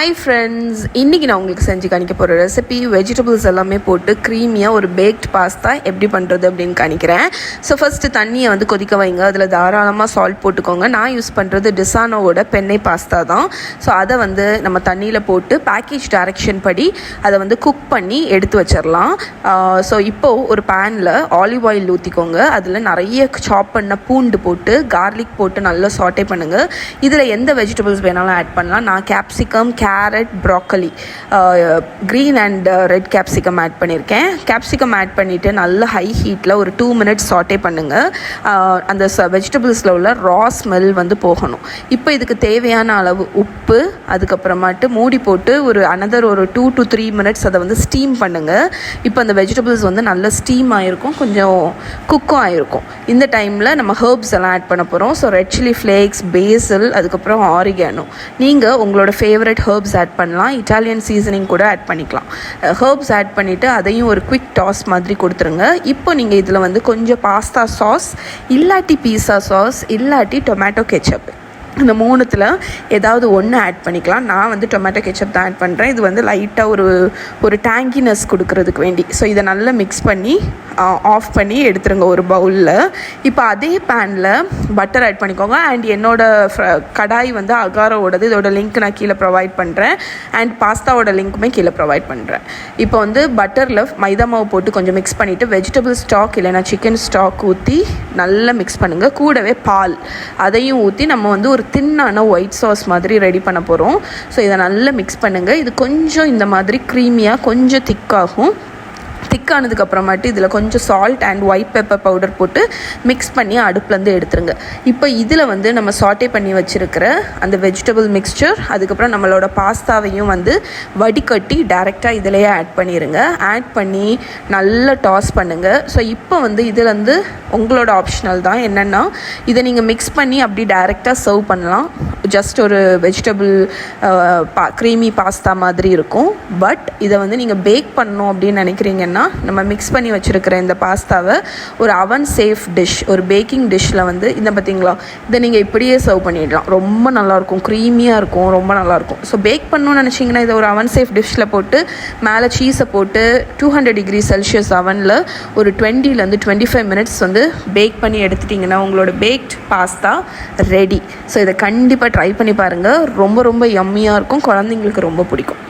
Hi friends, இன்றைக்கி நான் உங்களுக்கு செஞ்சு காணிக்க போகிற ரெசிபி வெஜிடபிள்ஸ் எல்லாமே போட்டு க்ரீமியாக ஒரு பேக்ட் பாஸ்தா எப்படி பண்ணுறது அப்படின்னு காணிக்கிறேன். ஸோ ஃபஸ்ட்டு தண்ணியை வந்து கொதிக்க வைங்க. அதில் தாராளமாக சால்ட் போட்டுக்கோங்க. நான் யூஸ் பண்ணுறது டிசானோவோட பெண்ணை பாஸ்தா தான். ஸோ அதை வந்து நம்ம தண்ணியில் போட்டு பேக்கேஜ் டைரக்ஷன் படி அதை வந்து குக் பண்ணி எடுத்து வச்சிடலாம். ஸோ இப்போது ஒரு பேனில் ஆலிவ் ஆயில் ஊற்றிக்கோங்க. அதில் நிறைய சாப் பண்ண பூண்டு போட்டு கார்லிக் போட்டு நல்லா சாட்டே பண்ணுங்கள். இதில் எந்த வெஜிடபிள்ஸ் வேணாலும் ஆட் பண்ணலாம். நான் capsicum, carrot, broccoli, green and red capsicum add பண்ணியிருக்கேன். கேப்சிகம் ஆட் பண்ணிவிட்டு நல்ல ஹை ஹீட்டில் ஒரு 2 minutes சாட்டே பண்ணுங்கள். அந்த வெஜிடபிள்ஸில் உள்ள ரா ஸ்மெல் வந்து போகணும். இப்போ இதுக்கு தேவையான அளவு உப்பு, அதுக்கப்புறமாட்டு மூடி போட்டு ஒரு 2 to 3 minutes அதை வந்து ஸ்டீம் பண்ணுங்கள். இப்போ அந்த வெஜிடபிள்ஸ் வந்து நல்ல ஸ்டீம் ஆகிருக்கும், கொஞ்சம் குக்கும் ஆகிருக்கும். இந்த டைமில் நம்ம ஹர்ப்ஸ் எல்லாம் ஆட் பண்ண போகிறோம். ஸோ ரெட் சில்லி ஃப்ளேக்ஸ், பேசில், அதுக்கப்புறம் ஆரிகானோ. நீங்கள் உங்களோட ஃபேவரட் ஹர்ப்ஸ் ஆட் பண்ணலாம். இட்டாலியன் சீசனிங் கூட ஆட் பண்ணிக்கலாம். ஹர்ப்ஸ் ஆட் பண்ணிவிட்டு அதையும் ஒரு குவிக் டாஸ் மாதிரி கொடுத்துருங்க. இப்போ நீங்கள் இதில் வந்து கொஞ்சம் பாஸ்தா சாஸ், இல்லாட்டி பீஸா சாஸ், இல்லாட்டி டொமேட்டோ கெச்சப், இந்த 3ல் ஏதாவது ஒன்று ஆட் பண்ணிக்கலாம். நான் வந்து டொமேட்டோ கெச்சப் தான் ஆட் பண்ணுறேன். இது வந்து லைட்டாக ஒரு டேங்கினஸ் கொடுக்கறதுக்கு வேண்டி. ஸோ இதை நல்லா மிக்ஸ் பண்ணி ஆஃப் பண்ணி எடுத்துருங்க ஒரு பவுலில். இப்போ அதே பேனில் பட்டர் ஆட் பண்ணிக்கோங்க. அண்ட் என்னோடய கடாய் வந்து அகாரோடது. இதோட லிங்க் நான் கீழே ப்ரொவைட் பண்ணுறேன். அண்ட் பாஸ்தாவோட லிங்க்குமே கீழே ப்ரொவைட் பண்ணுறேன். இப்போ வந்து பட்டரில் மைதா மாவு போட்டு கொஞ்சம் மிக்ஸ் பண்ணிவிட்டு வெஜிடபிள் ஸ்டாக் இல்லைனா சிக்கன் ஸ்டாக் ஊற்றி நல்லா மிக்ஸ் பண்ணுங்கள். கூடவே பால் அதையும் ஊற்றி நம்ம வந்து ஒரு தின்னான ஒயிட் சாஸ் மாதிரி ரெடி பண்ண போகிறோம். ஸோ இதை நல்லா மிக்ஸ் பண்ணுங்கள். இது கொஞ்சம் இந்த மாதிரி க்ரீமியாக கொஞ்சம் திக்காகும். திக்கானதுக்கப்புறமாட்டு இதில் கொஞ்சம் salt and white pepper powder போட்டு மிக்ஸ் பண்ணி அடுப்புலேருந்து எடுத்துருங்க. இப்போ இதில் வந்து நம்ம சாட்டே பண்ணி வச்சுருக்கிற அந்த வெஜிடபிள் மிக்ஸ்சர், அதுக்கப்புறம் நம்மளோட பாஸ்தாவையும் வந்து வடிகட்டி டைரெக்டாக இதிலையே ஆட் பண்ணிடுங்க. ஆட் பண்ணி நல்லா டாஸ் பண்ணுங்கள். ஸோ இப்போ வந்து இதில் வந்து உங்களோட ஆப்ஷனல் தான். என்னென்னா இதை நீங்கள் மிக்ஸ் பண்ணி அப்படி டைரெக்டாக சர்வ் பண்ணலாம். ஜஸ்ட் ஒரு வெஜிடபிள் க்ரீமி பாஸ்தா மாதிரி இருக்கும். பட் இதை வந்து நீங்கள் பேக் பண்ணணும் அப்படின்னு நினைக்கிறீங்கன்னா நம்ம மிக்ஸ் பண்ணி வச்சுருக்கிற இந்த பாஸ்தாவை ஒரு அவன் சேஃப் டிஷ், ஒரு பேக்கிங் டிஷ்ஷில் வந்து இந்த பார்த்தீங்களா, இதை நீங்கள் இப்படியே சர்வ் பண்ணிடலாம். ரொம்ப நல்லாயிருக்கும், க்ரீமியாக இருக்கும், ரொம்ப நல்லாயிருக்கும். ஸோ பேக் பண்ணணும்னு நினச்சிங்கன்னா இதை ஒரு அவன் சேஃப் டிஷ்ஷில் போட்டு மேலே சீஸை போட்டு 200 degrees Celsius அவனில் ஒரு 20 to 25 minutes வந்து பேக் பண்ணி எடுத்துட்டிங்கன்னா உங்களோட பேக்ட் பாஸ்தா ரெடி. ஸோ இதை கண்டிப்பாக ட்ரை பண்ணி பாருங்கள். ரொம்ப ரொம்ப யம்மியாக இருக்கும். குழந்தைங்களுக்கு ரொம்ப பிடிக்கும்.